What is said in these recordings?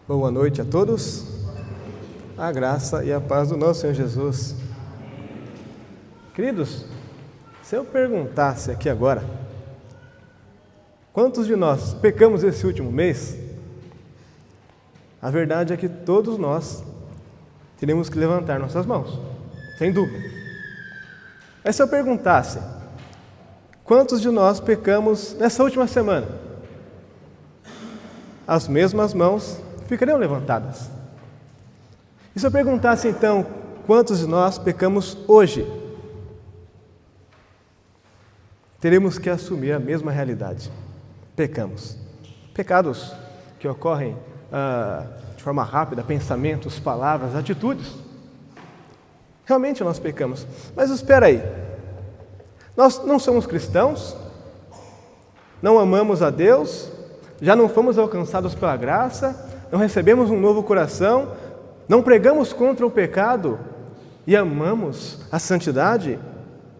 Boa noite a todos. A graça e a paz do nosso Senhor Jesus. Queridos, se eu perguntasse aqui agora, quantos de nós pecamos esse último mês? A verdade é que todos nós teremos que levantar nossas mãos, sem dúvida. Mas se eu perguntasse, quantos de nós pecamos nessa última semana? As mesmas mãos ficariam levantadas. E se eu perguntasse então, quantos de nós pecamos hoje? Teremos que assumir a mesma realidade. Pecamos. Pecados que ocorrem de forma rápida, pensamentos, palavras, atitudes. Realmente nós pecamos. Mas espera aí. Nós não somos cristãos? Não amamos a Deus? Já não fomos alcançados pela graça? Não recebemos um novo coração? Não pregamos contra o pecado? E amamos a santidade?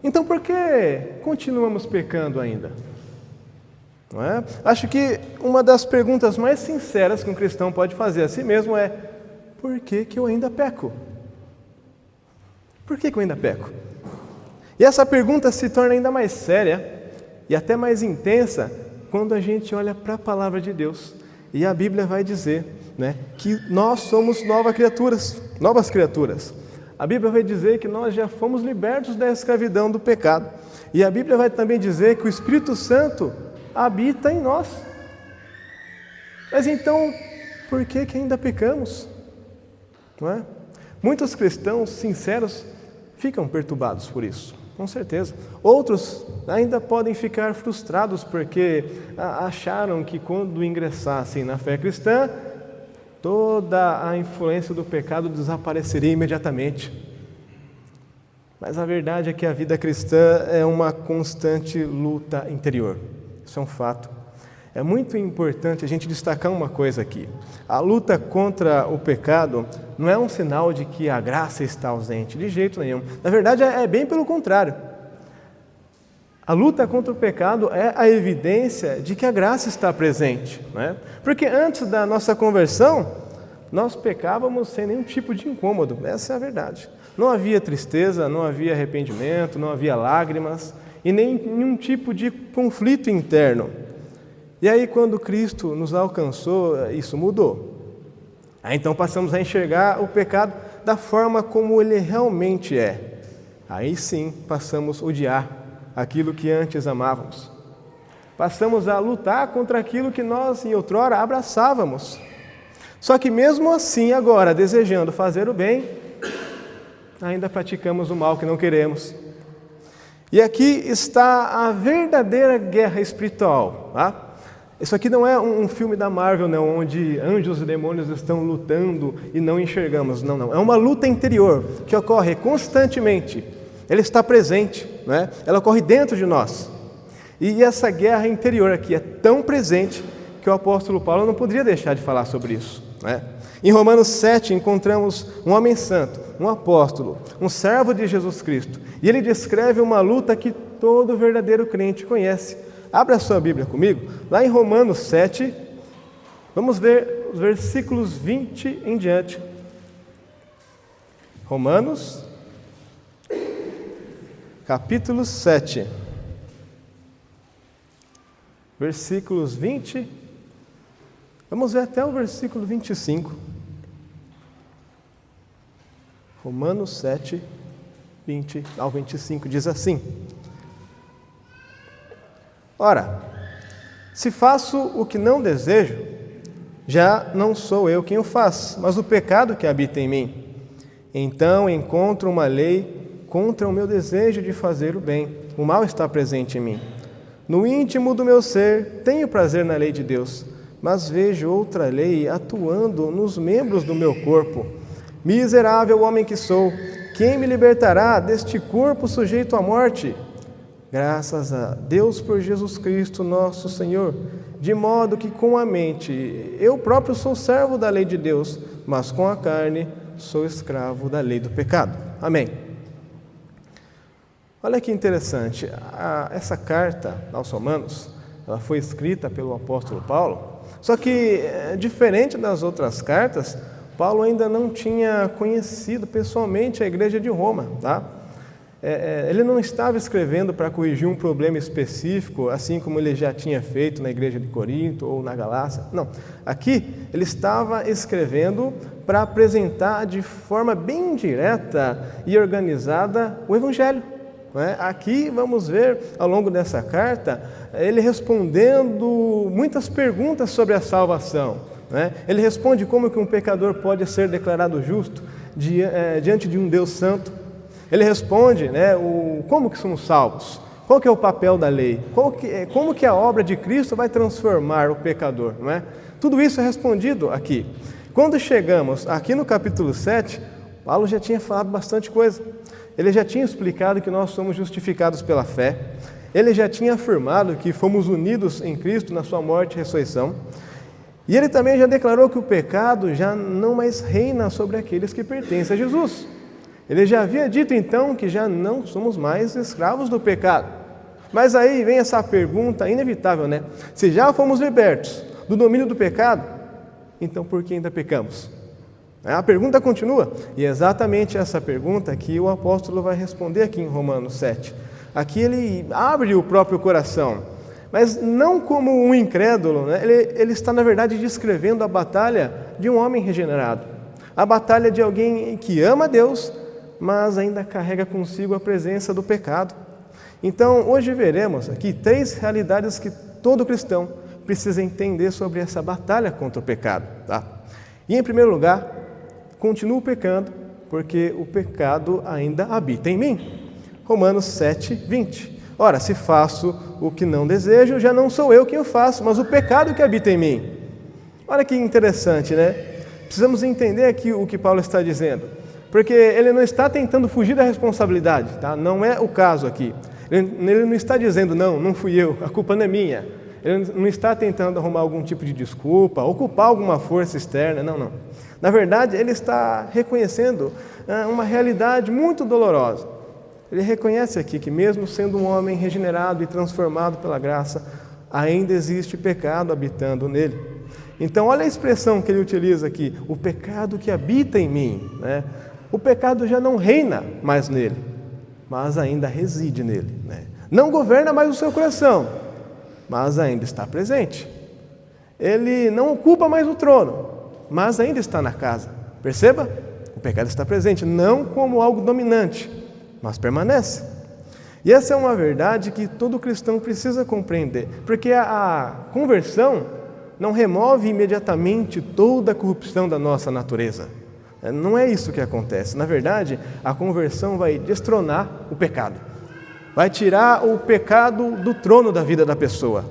Então por que continuamos pecando ainda? Não é? Acho que uma das perguntas mais sinceras que um cristão pode fazer a si mesmo é: por que eu ainda peco? Por que eu ainda peco? E essa pergunta se torna ainda mais séria e até mais intensa quando a gente olha para a palavra de Deus. E a Bíblia vai dizer, que nós somos novas criaturas. A Bíblia vai dizer que nós já fomos libertos da escravidão do pecado. E a Bíblia vai também dizer que o Espírito Santo habita em nós. Mas então, por que ainda pecamos? Não é? Muitos cristãos sinceros ficam perturbados por isso, com certeza. Outros ainda podem ficar frustrados porque acharam que quando ingressassem na fé cristã, toda a influência do pecado desapareceria imediatamente. Mas a verdade é que a vida cristã é uma constante luta interior. Isso é um fato. É muito importante a gente destacar uma coisa aqui. A luta contra o pecado não é um sinal de que a graça está ausente, de jeito nenhum. Na verdade, é bem pelo contrário. A luta contra o pecado é a evidência de que a graça está presente. Porque antes da nossa conversão, nós pecávamos sem nenhum tipo de incômodo. Essa é a verdade. Não havia tristeza, não havia arrependimento, não havia lágrimas e nenhum tipo de conflito interno. E aí, quando Cristo nos alcançou, isso mudou. Aí então passamos a enxergar o pecado da forma como ele realmente é. Aí sim passamos a odiar aquilo que antes amávamos. Passamos a lutar contra aquilo que nós em outrora abraçávamos. Só que mesmo assim agora, desejando fazer o bem, ainda praticamos o mal que não queremos. E aqui está a verdadeira guerra espiritual. Tá? Isso aqui não é um filme da Marvel, não, onde anjos e demônios estão lutando e não enxergamos. Não. É uma luta interior que ocorre constantemente. Ela está presente, Ela ocorre dentro de nós. E essa guerra interior aqui é tão presente que o apóstolo Paulo não poderia deixar de falar sobre isso. Em Romanos 7 encontramos um homem santo, um apóstolo, um servo de Jesus Cristo. E ele descreve uma luta que todo verdadeiro crente conhece. Abra a sua Bíblia comigo, lá em Romanos 7, vamos ver os versículos 20 em diante. Romanos, capítulo 7, versículos 20, vamos ver até o versículo 25. Romanos 7, 20 ao 25, diz assim: Ora, se faço o que não desejo, já não sou eu quem o faz, mas o pecado que habita em mim. Então encontro uma lei contra o meu desejo de fazer o bem. O mal está presente em mim. No íntimo do meu ser, tenho prazer na lei de Deus, mas vejo outra lei atuando nos membros do meu corpo. Miserável homem que sou, quem me libertará deste corpo sujeito à morte? Graças a Deus por Jesus Cristo, nosso Senhor, de modo que com a mente eu próprio sou servo da lei de Deus, mas com a carne sou escravo da lei do pecado. Amém. Olha que interessante, essa carta aos Romanos, ela foi escrita pelo apóstolo Paulo Só que, diferente das outras cartas, Paulo ainda não tinha conhecido pessoalmente a igreja de Roma, tá? Ele não estava escrevendo para corrigir um problema específico, assim como ele já tinha feito na igreja de Corinto ou na Galácia. Não, aqui ele estava escrevendo para apresentar de forma bem direta e organizada o Evangelho. Aqui vamos ver, ao longo dessa carta, ele respondendo muitas perguntas sobre a salvação. Ele responde como que um pecador pode ser declarado justo diante de um Deus santo. Ele responde como que somos salvos, qual que é o papel da lei, como que a obra de Cristo vai transformar o pecador. Tudo isso é respondido aqui. Quando chegamos aqui no capítulo 7, Paulo já tinha falado bastante coisa. Ele já tinha explicado que nós somos justificados pela fé. Ele já tinha afirmado que fomos unidos em Cristo na sua morte e ressurreição. E ele também já declarou que o pecado já não mais reina sobre aqueles que pertencem a Jesus. Ele já havia dito então que já não somos mais escravos do pecado. Mas aí vem essa pergunta inevitável, Se já fomos libertos do domínio do pecado, então por que ainda pecamos? A pergunta continua, e é exatamente essa pergunta que o apóstolo vai responder aqui em Romanos 7. Aqui ele abre o próprio coração, mas não como um incrédulo, ele está na verdade descrevendo a batalha de um homem regenerado. A batalha de alguém que ama a Deus, mas ainda carrega consigo a presença do pecado. Então, hoje veremos aqui 3 realidades que todo cristão precisa entender sobre essa batalha contra o pecado. Tá? E, em primeiro lugar, continuo pecando, porque o pecado ainda habita em mim. Romanos 7, 20. Ora, se faço o que não desejo, já não sou eu quem o faço, mas o pecado que habita em mim. Olha que interessante, Precisamos entender aqui o que Paulo está dizendo. Porque ele não está tentando fugir da responsabilidade, tá? Não é o caso aqui. Ele não está dizendo, não fui eu, a culpa não é minha. Ele não está tentando arrumar algum tipo de desculpa, ocupar alguma força externa, não. Na verdade, ele está reconhecendo uma realidade muito dolorosa. Ele reconhece aqui que mesmo sendo um homem regenerado e transformado pela graça, ainda existe pecado habitando nele. Então, olha a expressão que ele utiliza aqui, o pecado que habita em mim, O pecado já não reina mais nele, mas ainda reside nele. Não governa mais o seu coração, mas ainda está presente. Ele não ocupa mais o trono, mas ainda está na casa. Perceba? O pecado está presente, não como algo dominante, mas permanece. E essa é uma verdade que todo cristão precisa compreender, porque a conversão não remove imediatamente toda a corrupção da nossa natureza. Não é isso que acontece. Na verdade, a conversão vai destronar o pecado. Vai tirar o pecado do trono da vida da pessoa.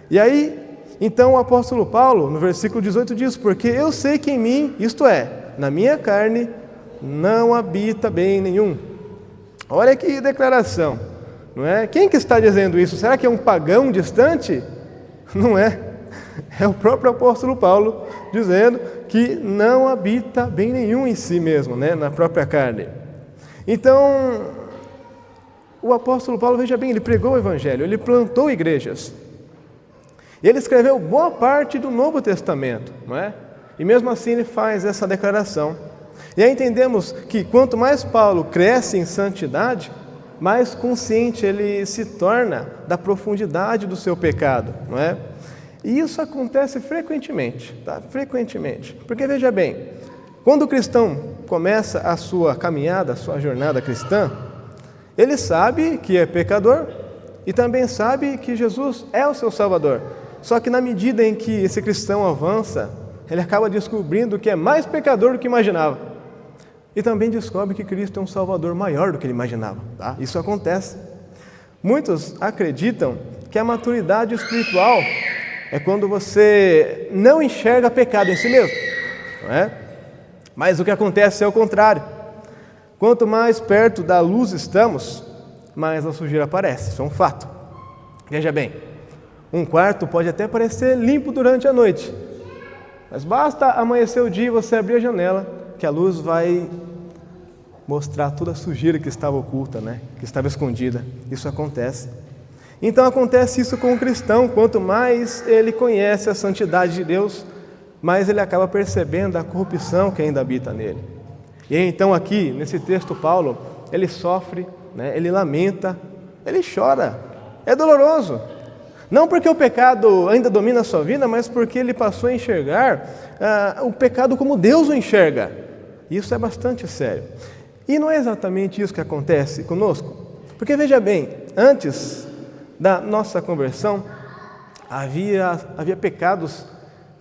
E aí, então o apóstolo Paulo, no versículo 18 diz, porque eu sei que em mim, isto é, na minha carne, não habita bem nenhum. Olha que declaração. Quem que está dizendo isso? Será que é um pagão distante? Não é. É o próprio apóstolo Paulo dizendo que não habita bem nenhum em si mesmo, na própria carne. Então, o apóstolo Paulo, veja bem, ele pregou o Evangelho, ele plantou igrejas. Ele escreveu boa parte do Novo Testamento, E mesmo assim ele faz essa declaração. E aí entendemos que quanto mais Paulo cresce em santidade, mais consciente ele se torna da profundidade do seu pecado, E isso acontece frequentemente, Frequentemente. Porque veja bem, quando o cristão começa a sua caminhada, a sua jornada cristã, ele sabe que é pecador e também sabe que Jesus é o seu Salvador. Só que na medida em que esse cristão avança, ele acaba descobrindo que é mais pecador do que imaginava. E também descobre que Cristo é um Salvador maior do que ele imaginava. Isso acontece. Muitos acreditam que a maturidade espiritual é quando você não enxerga pecado em si mesmo, Mas o que acontece é o contrário. Quanto mais perto da luz estamos, mais a sujeira aparece. Isso é um fato. Veja bem, um quarto pode até parecer limpo durante a noite, mas basta amanhecer o dia e você abrir a janela, que a luz vai mostrar toda a sujeira que estava oculta, que estava escondida. Isso acontece. Então acontece isso com o cristão, quanto mais ele conhece a santidade de Deus, mais ele acaba percebendo a corrupção que ainda habita nele. E então aqui, nesse texto, Paulo, ele sofre, né? Ele lamenta, ele chora, é doloroso. Não porque o pecado ainda domina a sua vida, mas porque ele passou a enxergar o pecado como Deus o enxerga. Isso é bastante sério. E não é exatamente isso que acontece conosco. Porque veja bem, antes da nossa conversão, havia pecados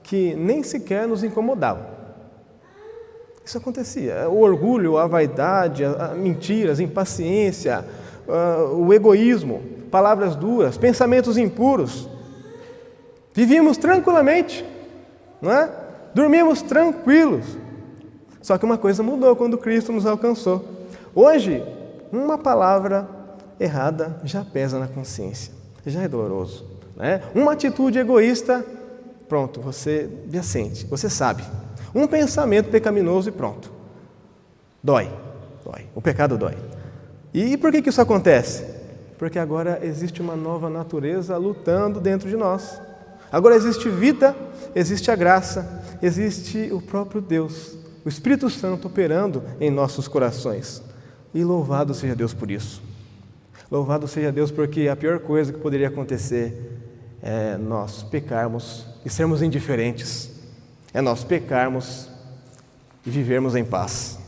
que nem sequer nos incomodavam. Isso acontecia. O orgulho, a vaidade, a mentiras, a impaciência, o egoísmo, palavras duras, pensamentos impuros. Vivíamos tranquilamente, não é? Dormíamos tranquilos. Só que uma coisa mudou quando Cristo nos alcançou. Hoje, uma palavra errada já pesa na consciência, já é doloroso, né? Uma atitude egoísta, pronto, você já sente, você sabe. Um pensamento pecaminoso e pronto. Dói. O pecado dói. E por que isso acontece? Porque agora existe uma nova natureza lutando dentro de nós. Agora existe vida, existe a graça, existe o próprio Deus, o Espírito Santo operando em nossos corações. E louvado seja Deus por isso. Louvado seja Deus, porque a pior coisa que poderia acontecer é nós pecarmos e sermos indiferentes. É nós pecarmos e vivermos em paz.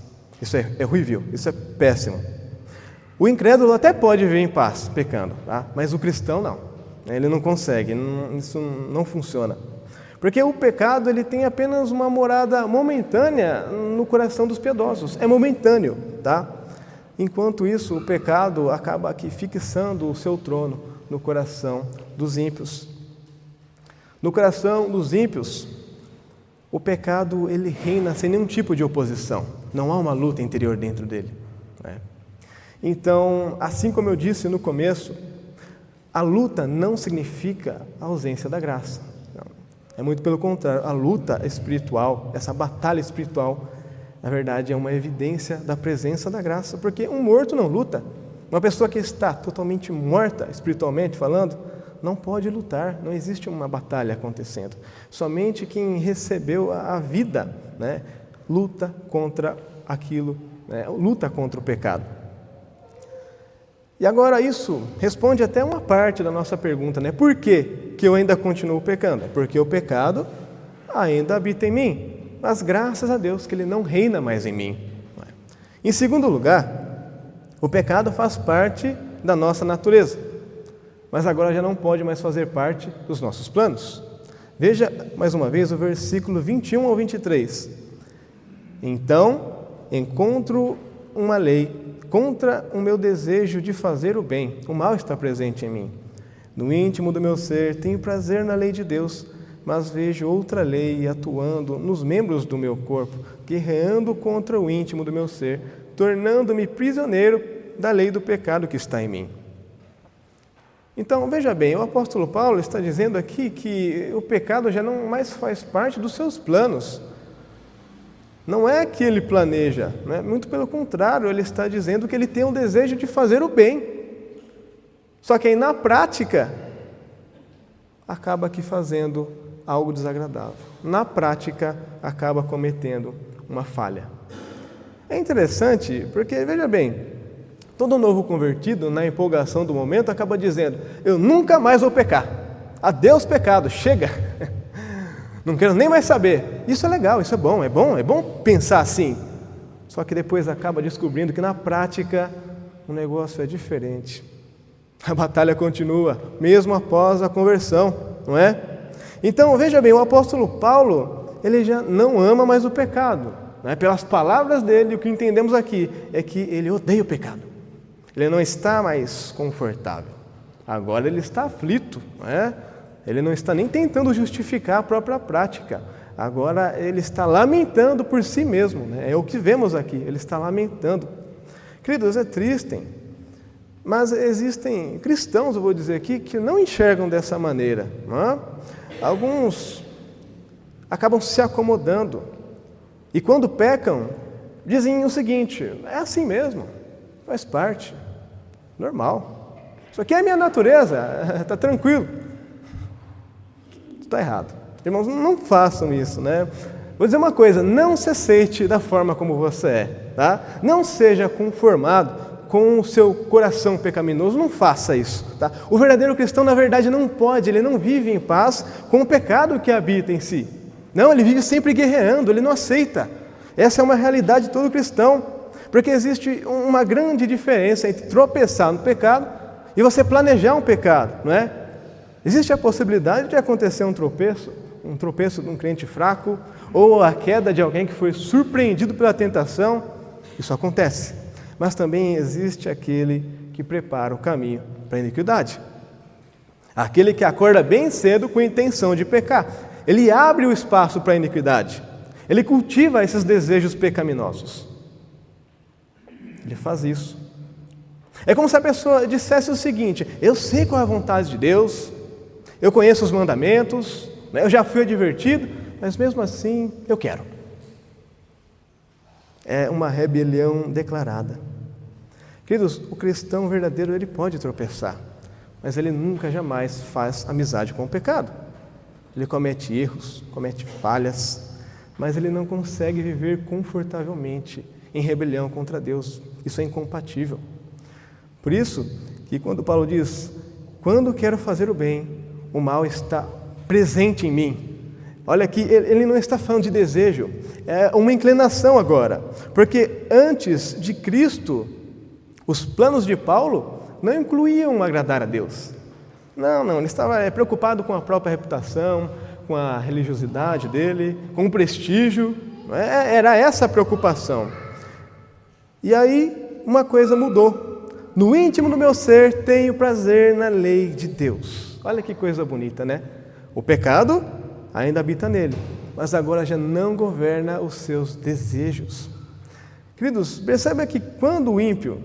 Isso é horrível, isso é péssimo. O incrédulo até pode viver em paz, pecando, tá? Mas o cristão não. Ele não consegue, isso não funciona. Porque o pecado ele tem apenas uma morada momentânea no coração dos piedosos. É momentâneo, tá? Enquanto isso, o pecado acaba aqui fixando o seu trono no coração dos ímpios. No coração dos ímpios, o pecado ele reina sem nenhum tipo de oposição. Não há uma luta interior dentro dele, né? Então, assim como eu disse no começo, a luta não significa a ausência da graça. Não. É muito pelo contrário. A luta espiritual, essa batalha espiritual, na verdade, é uma evidência da presença da graça, porque um morto não luta. Uma pessoa que está totalmente morta, espiritualmente falando, não pode lutar, não existe uma batalha acontecendo. Somente quem recebeu a vida, né, luta contra aquilo, né, luta contra o pecado. E agora isso responde até uma parte da nossa pergunta, né? Por que eu ainda continuo pecando? Porque o pecado ainda habita em mim. Mas graças a Deus que ele não reina mais em mim. Em segundo lugar, o pecado faz parte da nossa natureza, mas agora já não pode mais fazer parte dos nossos planos. Veja mais uma vez o versículo 21 ao 23. Então, encontro uma lei contra o meu desejo de fazer o bem. O mal está presente em mim. No íntimo do meu ser, tenho prazer na lei de Deus, mas vejo outra lei atuando nos membros do meu corpo, guerreando contra o íntimo do meu ser, tornando-me prisioneiro da lei do pecado que está em mim. Então, veja bem, o apóstolo Paulo está dizendo aqui que o pecado já não mais faz parte dos seus planos. Não é que ele planeja, né? Muito pelo contrário, ele está dizendo que ele tem o desejo de fazer o bem. Só que aí, na prática, acaba aqui fazendo algo desagradável. Na prática, acaba cometendo uma falha. É interessante porque, veja bem, todo novo convertido, na empolgação do momento, acaba dizendo: eu nunca mais vou pecar. Adeus pecado, chega. Não quero nem mais saber. Isso é legal, isso é bom pensar assim. Só que depois acaba descobrindo que na prática o negócio é diferente. A batalha continua, mesmo após a conversão, não é? Então, veja bem, o apóstolo Paulo, ele já não ama mais o pecado, né? Pelas palavras dele, o que entendemos aqui é que ele odeia o pecado. Ele não está mais confortável. Agora ele está aflito, não é? Ele não está nem tentando justificar a própria prática. Agora ele está lamentando por si mesmo, né? É o que vemos aqui, ele está lamentando. Queridos, é triste, mas existem cristãos, eu vou dizer aqui, que não enxergam dessa maneira, não é? Alguns acabam se acomodando e quando pecam, dizem o seguinte: é assim mesmo, faz parte, normal. Isso aqui é a minha natureza, está tranquilo. Está errado. Irmãos, não façam isso, né? Vou dizer uma coisa, não se aceite da forma como você é, tá? Não seja conformado com o seu coração pecaminoso, não faça isso, tá? O verdadeiro cristão, na verdade, não pode, ele não vive em paz com o pecado que habita em si. Não, ele vive sempre guerreando, ele não aceita. Essa é uma realidade de todo cristão, porque existe uma grande diferença entre tropeçar no pecado e você planejar um pecado, não é? Existe a possibilidade de acontecer um tropeço de um crente fraco, ou a queda de alguém que foi surpreendido pela tentação. Isso acontece. Mas também existe aquele que prepara o caminho para a iniquidade. Aquele que acorda bem cedo com a intenção de pecar. Ele abre o espaço para a iniquidade. Ele cultiva esses desejos pecaminosos. Ele faz isso. É como se a pessoa dissesse o seguinte: eu sei qual é a vontade de Deus, eu conheço os mandamentos, eu já fui advertido, mas mesmo assim eu quero. É uma rebelião declarada. Queridos, o cristão verdadeiro, ele pode tropeçar, mas ele nunca, jamais faz amizade com o pecado. Ele comete erros, comete falhas, mas ele não consegue viver confortavelmente em rebelião contra Deus. Isso é incompatível. Por isso que quando Paulo diz: quando quero fazer o bem, o mal está presente em mim. Olha aqui, ele não está falando de desejo, é uma inclinação agora. Porque antes de Cristo, os planos de Paulo não incluíam agradar a Deus. Não, ele estava preocupado com a própria reputação, com a religiosidade dele, com o prestígio. Era essa a preocupação. E aí, uma coisa mudou. No íntimo do meu ser, tenho prazer na lei de Deus. Olha que coisa bonita, né? O pecado ainda habita nele, mas agora já não governa os seus desejos. Queridos, perceba que quando o ímpio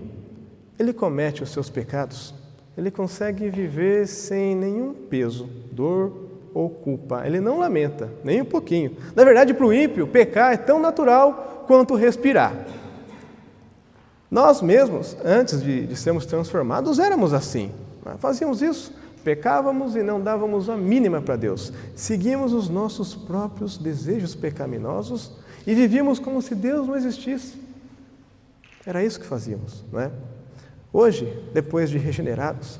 ele comete os seus pecados, ele consegue viver sem nenhum peso, dor ou culpa. Ele não lamenta, nem um pouquinho. Na verdade, para o ímpio, pecar é tão natural quanto respirar. Nós mesmos, antes de sermos transformados, éramos assim. Fazíamos isso, pecávamos e não dávamos a mínima para Deus. Seguíamos os nossos próprios desejos pecaminosos e vivíamos como se Deus não existisse. Era isso que fazíamos, não é? Hoje, depois de regenerados,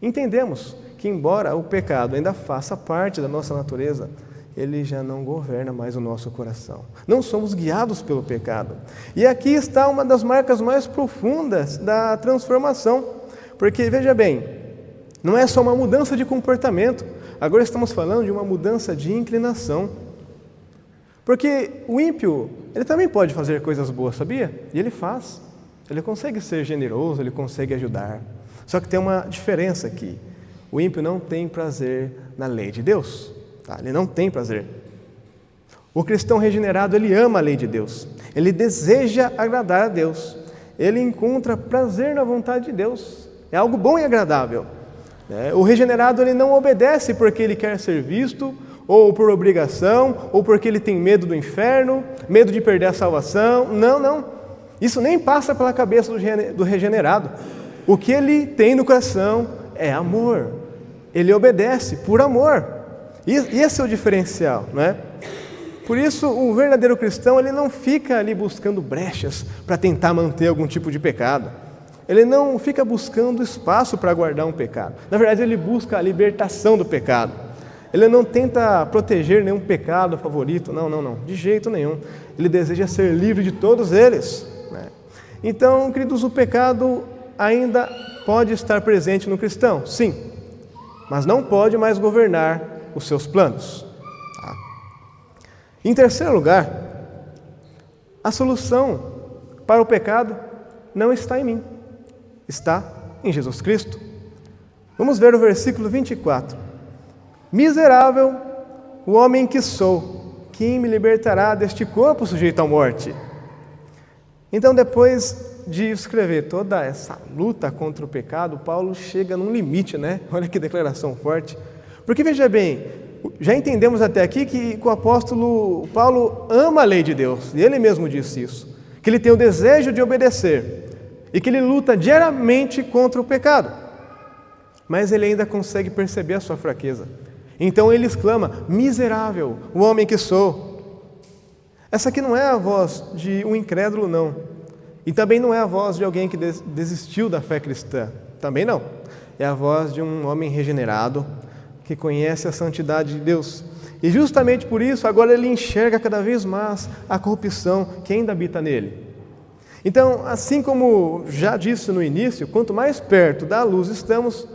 entendemos que, embora o pecado ainda faça parte da nossa natureza, ele já não governa mais o nosso coração. Não somos guiados pelo pecado. E aqui está uma das marcas mais profundas da transformação. Porque, veja bem, não é só uma mudança de comportamento, agora estamos falando de uma mudança de inclinação. Porque o ímpio, ele também pode fazer coisas boas, sabia? E ele faz. Ele consegue ser generoso, ele consegue ajudar. Só que tem uma diferença aqui. O ímpio não tem prazer na lei de Deus. Tá? Ele não tem prazer. O cristão regenerado, ele ama a lei de Deus. Ele deseja agradar a Deus. Ele encontra prazer na vontade de Deus. É algo bom e agradável. O regenerado, ele não obedece porque ele quer ser visto, ou por obrigação, ou porque ele tem medo do inferno, medo de perder a salvação. Não. Isso nem passa pela cabeça do regenerado. O que ele tem no coração é amor. Ele obedece por amor. E esse é o diferencial, não é? Por isso, o verdadeiro cristão, ele não fica ali buscando brechas para tentar manter algum tipo de pecado. Ele não fica buscando espaço para guardar um pecado. Na verdade, ele busca a libertação do pecado. Ele não tenta proteger nenhum pecado favorito, não, de jeito nenhum. Ele deseja ser livre de todos eles. Então, queridos, o pecado ainda pode estar presente no cristão, sim, mas não pode mais governar os seus planos. Tá? Em terceiro lugar, a solução para o pecado não está em mim, está em Jesus Cristo. Vamos ver o versículo 24. Miserável o homem que sou, quem me libertará deste corpo sujeito à morte? Então, depois de escrever toda essa luta contra o pecado, Paulo chega num limite, né? Olha que declaração forte. Porque, veja bem, já entendemos até aqui que o apóstolo Paulo ama a lei de Deus, e ele mesmo disse isso, que ele tem o desejo de obedecer, e que ele luta diariamente contra o pecado. mas ele ainda consegue perceber a sua fraqueza. Então ele exclama: miserável, o homem que sou. Essa aqui não é a voz de um incrédulo, não. E também não é a voz de alguém que desistiu da fé cristã. Também não. É a voz de um homem regenerado, que conhece a santidade de Deus. E justamente por isso, agora ele enxerga cada vez mais a corrupção que ainda habita nele. Então, assim como já disse no início, quanto mais perto da luz estamos,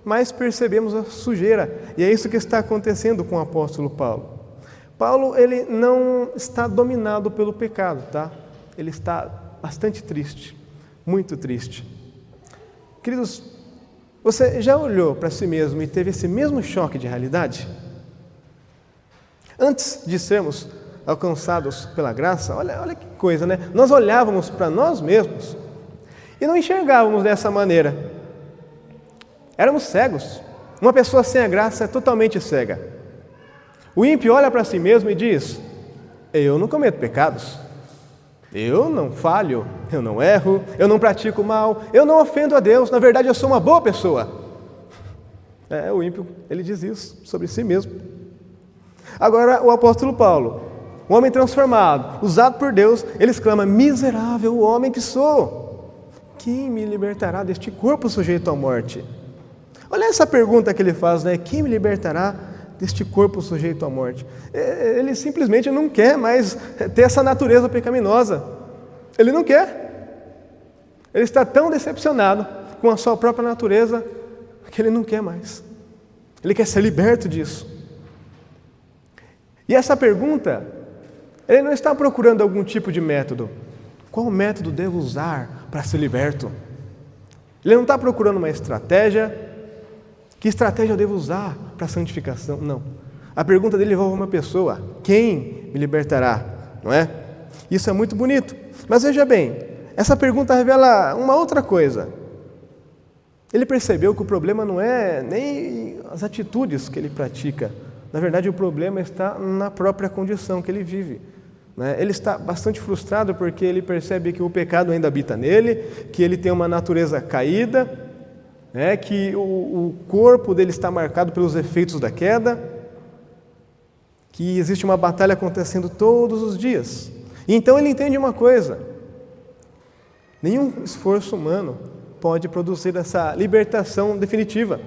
mais percebemos a sujeira. E é isso que está acontecendo com o apóstolo Paulo. Paulo, ele não está dominado pelo pecado, tá? Ele está bastante triste, muito triste. Queridos, você já olhou para si mesmo e teve esse mesmo choque de realidade? Antes de sermos alcançados pela graça, olha que coisa, né? Nós olhávamos para nós mesmos e não enxergávamos dessa maneira. Éramos cegos. Uma pessoa sem a graça é totalmente cega. O ímpio olha para si mesmo e diz: eu não cometo pecados, eu não falho, eu não erro, eu não pratico mal, eu não ofendo a Deus, na verdade eu sou uma boa pessoa. O ímpio, ele diz isso sobre si mesmo. Agora o apóstolo Paulo, um homem transformado, usado por Deus, ele exclama: miserável o homem que sou, quem me libertará deste corpo sujeito à morte? Olha essa pergunta que ele faz, né? Quem me libertará deste corpo sujeito à morte? Ele simplesmente não quer mais ter essa natureza pecaminosa. Ele não quer. Ele está tão decepcionado com a sua própria natureza que ele não quer mais. Ele quer ser liberto disso. E essa pergunta, ele não está procurando algum tipo de método. Qual método devo usar para ser liberto? Ele não está procurando uma estratégia. Que estratégia eu devo usar para a santificação? Não. A pergunta dele envolve uma pessoa: quem me libertará? Não é? Isso é muito bonito. Mas veja bem, essa pergunta revela uma outra coisa. Ele percebeu que o problema não é nem as atitudes que ele pratica. Na verdade, o problema está na própria condição que ele vive. Ele está bastante frustrado porque ele percebe que o pecado ainda habita nele, que ele tem uma natureza caída, que o corpo dele está marcado pelos efeitos da queda, que existe uma batalha acontecendo todos os dias. E então ele entende uma coisa: nenhum esforço humano pode produzir essa libertação definitiva.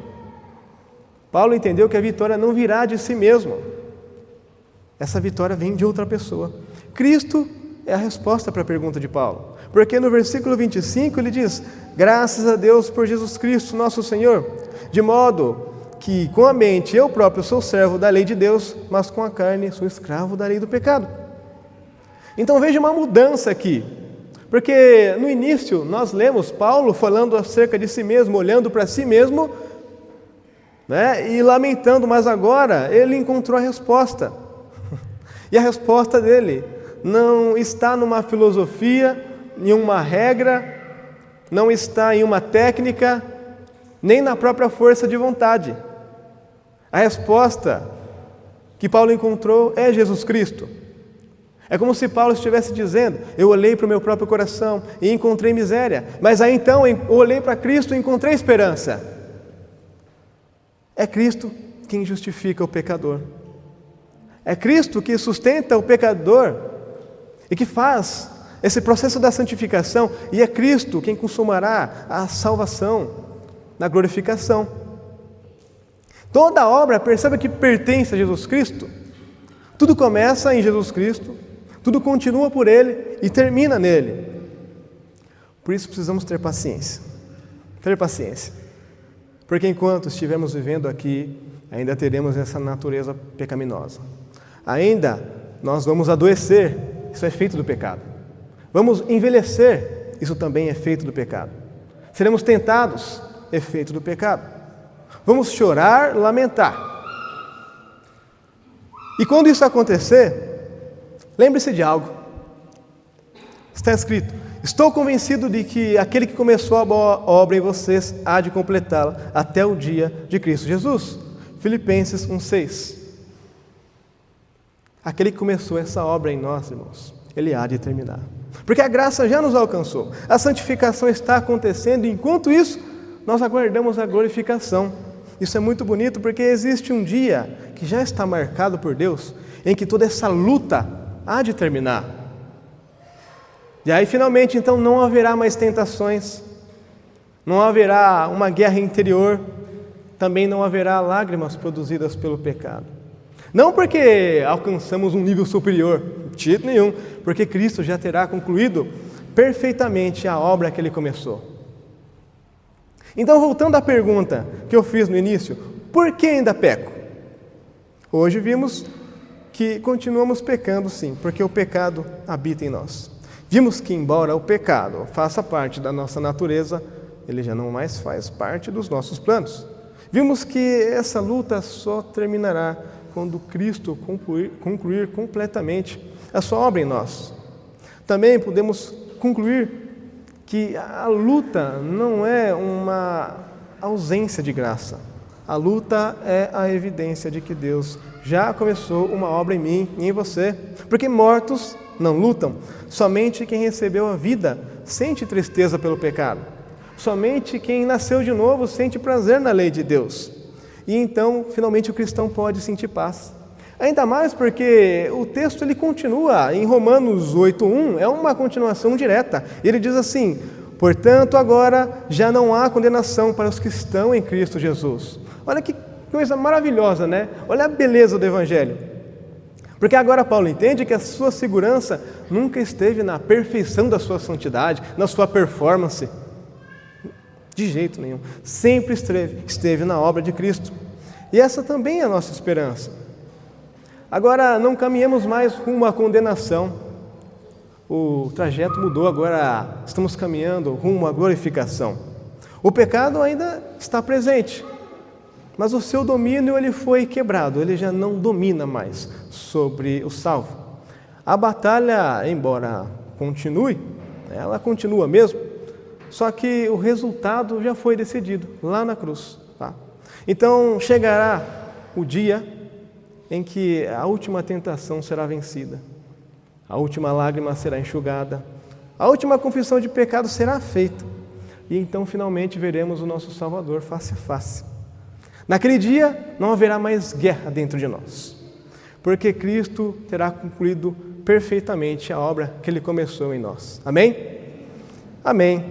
Paulo entendeu que a vitória não virá de si mesmo. Essa vitória vem de outra pessoa. Cristo é a resposta para a pergunta de Paulo. Porque no versículo 25 ele diz: graças a Deus por Jesus Cristo, nosso Senhor, de modo que com a mente eu próprio sou servo da lei de Deus, mas com a carne sou escravo da lei do pecado. Então veja uma mudança aqui. Porque no início nós lemos Paulo falando acerca de si mesmo, olhando para si mesmo, e lamentando, mas agora ele encontrou a resposta. E a resposta dele não está numa filosofia, em uma regra, não está em uma técnica, nem na própria força de vontade. A resposta que Paulo encontrou é Jesus Cristo. É como se Paulo estivesse dizendo: eu olhei para o meu próprio coração e encontrei miséria, mas aí então eu olhei para Cristo e encontrei esperança. É Cristo quem justifica o pecador. É Cristo que sustenta o pecador e que faz esse processo da santificação, e é Cristo quem consumará a salvação na glorificação. Toda a obra, perceba que pertence a Jesus Cristo. Tudo começa em Jesus Cristo, tudo continua por Ele e termina nele. Por isso precisamos ter paciência. Ter paciência. Porque enquanto estivermos vivendo aqui, ainda teremos essa natureza pecaminosa. Ainda nós vamos adoecer, isso é efeito do pecado. Vamos envelhecer, isso também é efeito do pecado. Seremos tentados, efeito do pecado. Vamos chorar, lamentar. E quando isso acontecer, lembre-se de algo. Está escrito: estou convencido de que aquele que começou a boa obra em vocês há de completá-la até o dia de Cristo Jesus. Filipenses 1,6. Aquele que começou essa obra em nós, irmãos, ele há de terminar. Porque a graça já nos alcançou. A santificação está acontecendo, e enquanto isso, nós aguardamos a glorificação. Isso é muito bonito porque existe um dia que já está marcado por Deus, em que toda essa luta há de terminar. E aí finalmente então não haverá mais tentações, não haverá uma guerra interior, também não haverá lágrimas produzidas pelo pecado. Não porque alcançamos um nível superior, de jeito nenhum, porque Cristo já terá concluído perfeitamente a obra que Ele começou. Então, voltando à pergunta que eu fiz no início, por que ainda peco? Hoje vimos que continuamos pecando sim, porque o pecado habita em nós. Vimos que embora o pecado faça parte da nossa natureza, ele já não mais faz parte dos nossos planos. Vimos que essa luta só terminará quando Cristo concluir completamente a sua obra em nós. Também podemos concluir que a luta não é uma ausência de graça. A luta é a evidência de que Deus já começou uma obra em mim e em você. Porque mortos não lutam. Somente quem recebeu a vida sente tristeza pelo pecado. Somente quem nasceu de novo sente prazer na lei de Deus. E então, finalmente, o cristão pode sentir paz. Ainda mais porque o texto ele continua em Romanos 8:1, é uma continuação direta. Ele diz assim: portanto, agora já não há condenação para os que estão em Cristo Jesus. Olha que coisa maravilhosa, né? Olha a beleza do Evangelho. Porque agora Paulo entende que a sua segurança nunca esteve na perfeição da sua santidade, na sua performance. De jeito nenhum. Sempre esteve na obra de Cristo. E essa também é a nossa esperança. Agora não caminhamos mais rumo à condenação. O trajeto mudou, agora estamos caminhando rumo à glorificação. O pecado ainda está presente, mas o seu domínio ele foi quebrado, ele já não domina mais sobre o salvo. A batalha, embora continue, ela continua mesmo, só que o resultado já foi decidido lá na cruz. Tá? Então chegará o dia em que a última tentação será vencida, a última lágrima será enxugada, a última confissão de pecado será feita, e então finalmente veremos o nosso Salvador face a face. Naquele dia não haverá mais guerra dentro de nós, porque Cristo terá concluído perfeitamente a obra que Ele começou em nós. Amém? Amém.